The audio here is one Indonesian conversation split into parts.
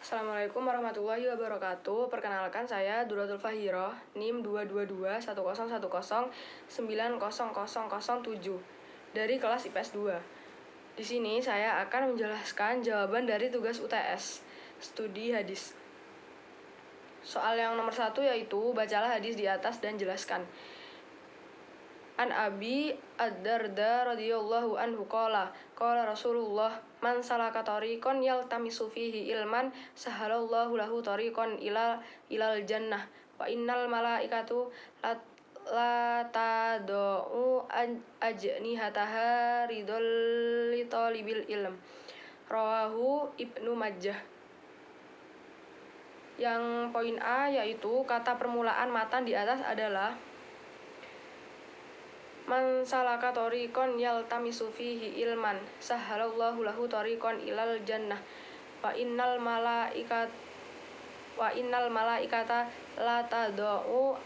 Assalamualaikum warahmatullahi wabarakatuh. Perkenalkan saya Duratul Fahiroh, NIM 2221010900007 dari kelas IPS 2. Di sini saya akan menjelaskan jawaban dari tugas UTS, studi hadis. Soal yang nomor 1 yaitu bacalah hadis di atas dan jelaskan. An Abi Ad-Darda radhiyallahu anhu qala Rasulullah man salaka tariqan yaltamisu fihi ilman sahalallahu lahu tariqan ilal jannah wa innal malaikatu la tadau ajnihataha ridol li talibil ilm. Rawahu Ibnu Majah. Yang poin A yaitu kata permulaan matan di atas adalah man salaka tariqan yaltamisu fihi ilman sahalallahu lahu tariqan ilal jannah wa innal malaikata la tadau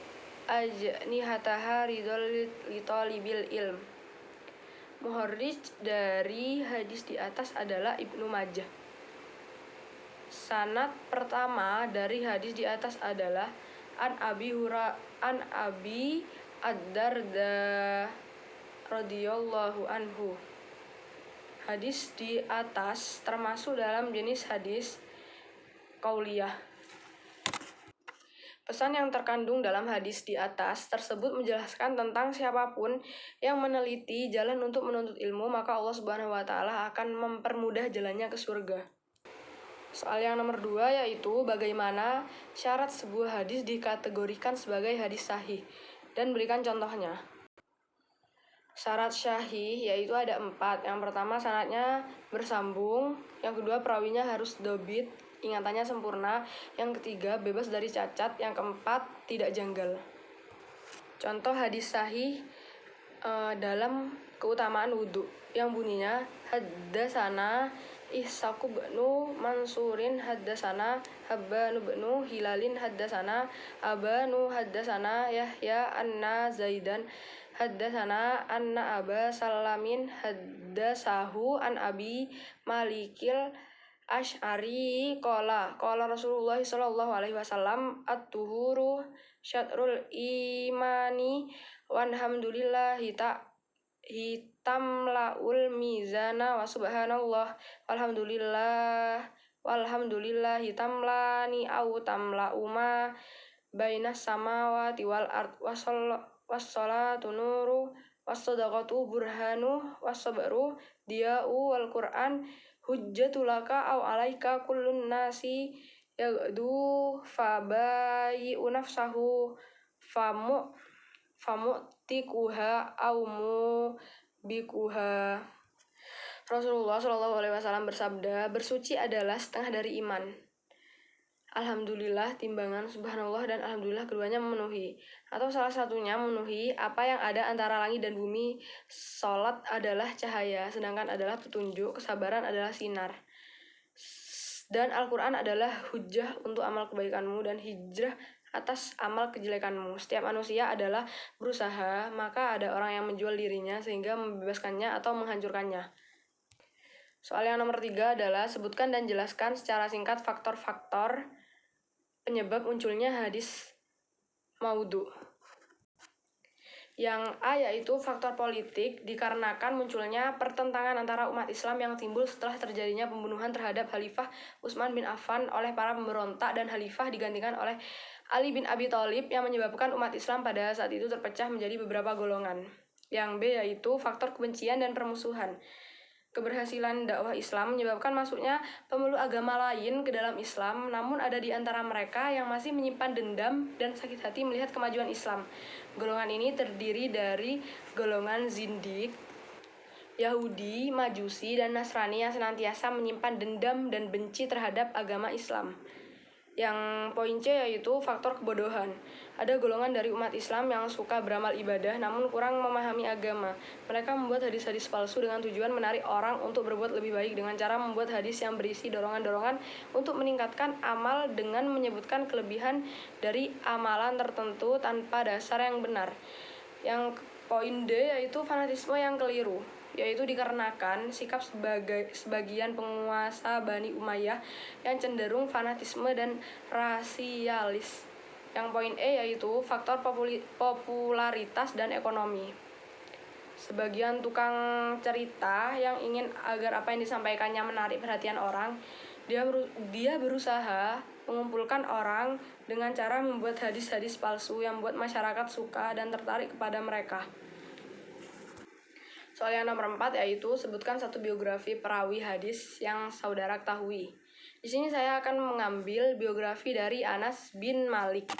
ajnihataha ridol li talibil ilm. Muharrij dari hadis di atas adalah Ibnu Majah. Sanad pertama dari hadis di atas adalah An Abi Ad-Darda radhiyallahu anhu. Hadis di atas termasuk dalam jenis hadis qauliyah. Pesan yang terkandung dalam hadis di atas tersebut menjelaskan tentang siapapun yang meneliti jalan untuk menuntut ilmu, maka Allah Subhanahu wa taala akan mempermudah jalannya ke surga. Soal yang nomor 2 yaitu bagaimana syarat sebuah hadis dikategorikan sebagai hadis sahih, dan berikan contohnya. Syarat syahih yaitu ada 4. Yang pertama sanadnya bersambung, yang kedua perawinya harus dobit, ingatannya sempurna, yang ketiga bebas dari cacat, yang keempat tidak janggal. Contoh hadis sahih dalam keutamaan wudhu yang bunyinya haddasana Ihsaqu bnu Mansurin haddasana Habbanu bnu Hilalin haddasana Abanu haddasana Yahya anna Zaidan haddasana anna Aba Salamin haddasahu an Abi Malikil Asy'ari qala Rasulullah sallallahu alaihi wasallam at-tuhuru syatrul imani walhamdulillahi hitamlaul mizana wa subhanallah walhamdulillah hitamlani au tamlau ma bainas samawati wal ard wassalatu nuru wassadaqatu burhanu wassabru diya'u wal qur'an hujjatulaka au alaika kullun nasi yagdu fabayi'u nafsahu famu'tikuha au mubikuha. Rasulullah Shallallahu alaihi wasallam bersabda, bersuci adalah setengah dari iman. Alhamdulillah timbangan, subhanallah dan alhamdulillah keduanya memenuhi, atau salah satunya memenuhi apa yang ada antara langit dan bumi. Salat adalah cahaya, sedangkan adalah petunjuk, kesabaran adalah sinar, dan Al-Quran adalah hujjah untuk amal kebaikanmu dan hijrah atas amal kejelekanmu. Setiap manusia adalah berusaha, maka ada orang yang menjual dirinya sehingga membebaskannya atau menghancurkannya. Soal yang nomor 3 adalah sebutkan dan jelaskan secara singkat faktor-faktor penyebab munculnya hadis maudhu. Yang A yaitu faktor politik, dikarenakan munculnya pertentangan antara umat Islam yang timbul setelah terjadinya pembunuhan terhadap Khalifah Utsman bin Affan oleh para pemberontak, dan Khalifah digantikan oleh Ali bin Abi Thalib yang menyebabkan umat Islam pada saat itu terpecah menjadi beberapa golongan. Yang B yaitu faktor kebencian dan permusuhan. Keberhasilan dakwah Islam menyebabkan masuknya pemeluk agama lain ke dalam Islam, namun ada di antara mereka yang masih menyimpan dendam dan sakit hati melihat kemajuan Islam. Golongan ini terdiri dari golongan zindik, Yahudi, Majusi, dan Nasrani yang senantiasa menyimpan dendam dan benci terhadap agama Islam. Yang poin C yaitu faktor kebodohan. Ada golongan dari umat Islam yang suka beramal ibadah namun kurang memahami agama. Mereka membuat hadis-hadis palsu dengan tujuan menarik orang untuk berbuat lebih baik dengan cara membuat hadis yang berisi dorongan-dorongan untuk meningkatkan amal dengan menyebutkan kelebihan dari amalan tertentu tanpa dasar yang benar. Yang poin D yaitu fanatisme yang keliru. yaitu dikarenakan sikap sebagian penguasa Bani Umayyah yang cenderung fanatisme dan rasialis. Yang poin E yaitu faktor popularitas dan ekonomi. Sebagian tukang cerita yang ingin agar apa yang disampaikannya menarik perhatian orang, dia berusaha mengumpulkan orang dengan cara membuat hadis-hadis palsu yang membuat masyarakat suka dan tertarik kepada mereka. Soal yang nomor 4 yaitu sebutkan satu biografi perawi hadis yang saudara ketahui. Di sini saya akan mengambil biografi dari Anas bin Malik.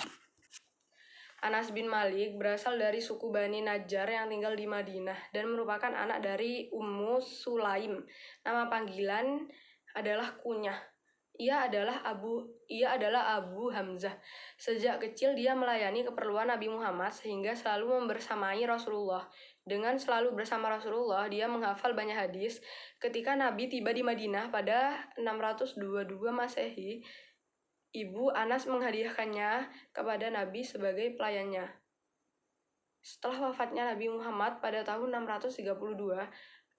Anas bin Malik berasal dari suku Bani Najjar yang tinggal di Madinah dan merupakan anak dari Ummu Sulaim. Nama panggilan adalah kunyah. Ia adalah Abu Hamzah. Sejak kecil dia melayani keperluan Nabi Muhammad sehingga selalu membersamai Rasulullah. Dengan selalu bersama Rasulullah, dia menghafal banyak hadis. Ketika Nabi tiba di Madinah pada 622 Masehi, ibu Anas menghadiahkannya kepada Nabi sebagai pelayannya. Setelah wafatnya Nabi Muhammad pada tahun 632,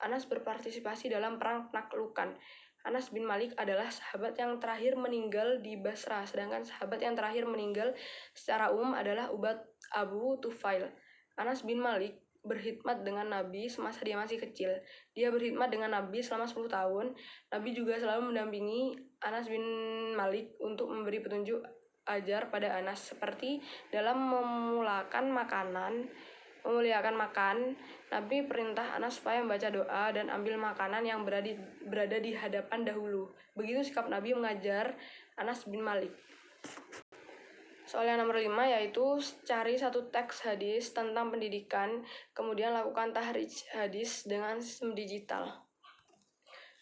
Anas berpartisipasi dalam perang Penaklukan. Anas bin Malik adalah sahabat yang terakhir meninggal di Basrah, sedangkan sahabat yang terakhir meninggal secara umum adalah Abu Tufail. Anas bin Malik berkhidmat dengan Nabi semasa dia masih kecil. Dia berkhidmat dengan Nabi selama 10 tahun. Nabi juga selalu mendampingi Anas bin Malik untuk memberi petunjuk ajar pada Anas, seperti dalam memuliakan makan, Nabi perintah Anas supaya membaca doa dan ambil makanan yang berada di hadapan dahulu. Begitu sikap Nabi mengajar Anas bin Malik. Soal yang nomor 5 yaitu cari satu teks hadis tentang pendidikan, kemudian lakukan tahrij hadis dengan sistem digital.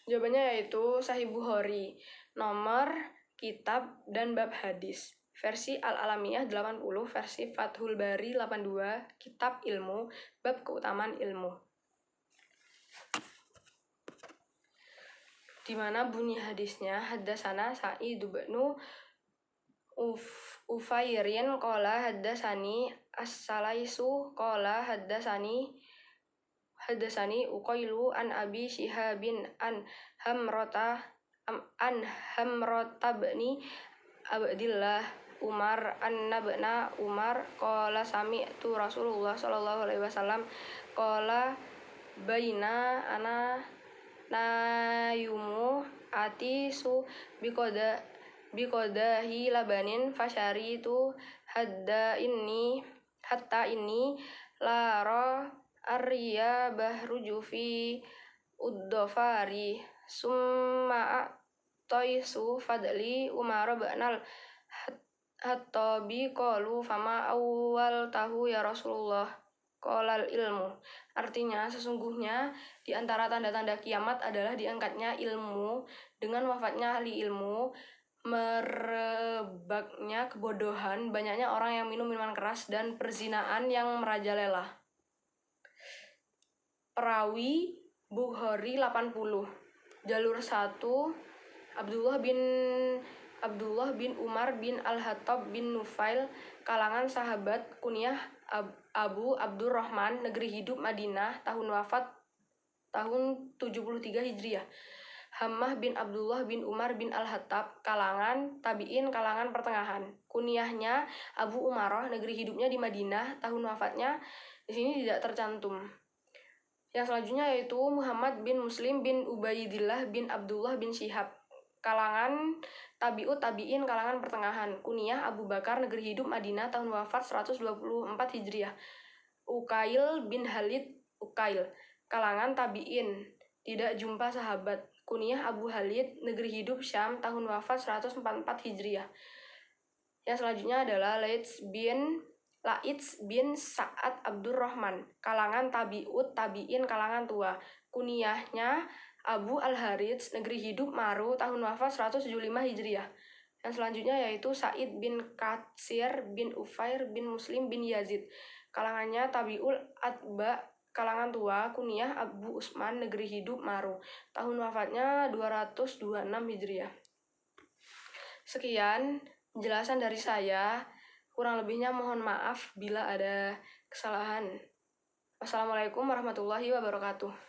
Jawabannya yaitu Sahih Bukhari, nomor, kitab, dan bab hadis. Versi Al-Alamiyah 80, versi Fathul Bari 82, kitab ilmu, bab keutamaan ilmu. Di mana bunyi hadisnya, Haddasana Sa'id bin Ufairin qala haddasani As-Salaisu qala haddasani Uqailu an Abi Shihabin an Hamrata bni Abdillah Umar an-nabna Umar qala sami'tu Rasulullah sallallahu alaihi wasallam qala baina ana nayumu atisu biqadahi labanin fasyari tu hatta inni lara arya bahruju fi uddofari summa toisu fadli Umar ba'nal hattabi qalu fama awal tahu ya Rasulullah qolal ilmu. Artinya, sesungguhnya di antara tanda-tanda kiamat adalah diangkatnya ilmu. Dengan wafatnya ahli ilmu, merebaknya kebodohan, banyaknya orang yang minum minuman keras, dan perzinaan yang merajalela. Perawi Bukhari 80. Jalur 1 Abdullah bin Umar bin Al-Hattab bin Nufail, kalangan sahabat, kunyah Abu Abdurrahman, negeri hidup Madinah, tahun wafat tahun 73 Hijriah. Hammah bin Abdullah bin Umar bin Al-Hattab, kalangan tabi'in, kalangan pertengahan. Kunyahnya Abu Umarah, negeri hidupnya di Madinah, tahun wafatnya di sini tidak tercantum. Yang selanjutnya yaitu Muhammad bin Muslim bin Ubaidillah bin Abdullah bin Syihab, kalangan tabi'in, kalangan pertengahan. Kunyah Abu Bakar, negeri hidup Madinah, tahun wafat 124 Hijriah. Uqail bin Halid Uqail, kalangan tabi'in, tidak jumpa sahabat. Kunyah Abu Halid, negeri hidup Syam, tahun wafat 144 Hijriah. Yang selanjutnya adalah Laits bin Sa'ad Abdurrahman, kalangan tabi'in, kalangan tua. Kunyahnya Abu Al-Harits, negeri hidup Maru, tahun wafat 175 Hijriah. Yang selanjutnya yaitu Sa'id bin Katsir bin Ufair bin Muslim bin Yazid, kalangannya tabi'ul atba, kalangan tua. Kunyah Abu Usman, negeri hidup Maru, tahun wafatnya 226 Hijriah. Sekian penjelasan dari saya. Kurang lebihnya mohon maaf bila ada kesalahan. Wassalamualaikum warahmatullahi wabarakatuh.